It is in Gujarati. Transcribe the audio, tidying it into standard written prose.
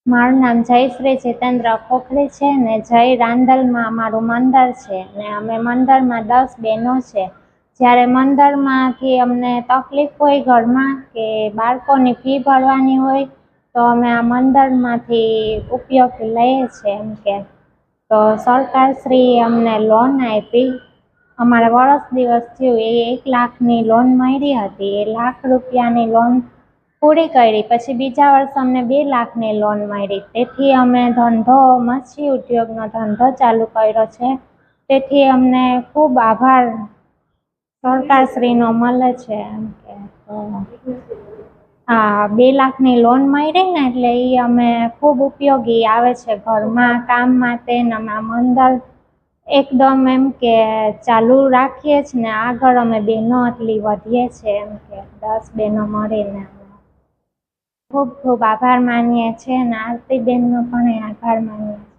મારું નામ જયશ્રી જીતેન્દ્ર ખોખરી છે ને જય રાંદલમાં અમારું મંદિર છે ને અમે મંદિરમાં 10 બહેનો છે. જ્યારે મંદિરમાંથી અમને તકલીફ હોય ઘરમાં કે બાળકોની ફી ભરવાની હોય તો અમે આ મંદિરમાંથી ઉપયોગ લઈએ છીએ. એમ કે તો સરકારશ્રીએ અમને લોન આપી. અમારે વર્ષ દિવસ થયું એ 1 લાખની લોન મળી હતી. એ ₹1,00,000ની લોન પૂરી કરી પછી બીજા વર્ષે અમને 2 લાખની લોન મળી. તેથી અમે મત્સ્ય ઉદ્યોગનો ધંધો ચાલુ કર્યો છે. તેથી અમને ખૂબ આભાર સરકારશ્રીનો મળે છે. એમ કે હા, 2 લાખની લોન મળી ને એટલે એ અમે ખૂબ ઉપયોગી આવે છે ઘરમાં કામ માટે ને અમે મંદિર એકદમ એમ કે ચાલુ રાખીએ જ ને આગળ અમે બહેનો એટલી વધીએ છીએ. એમ કે 10 બહેનો મળીને ખૂબ ખૂબ આભાર માનીએ છીએ અને આરતીબેનનો પણ આભાર માનીએ છીએ.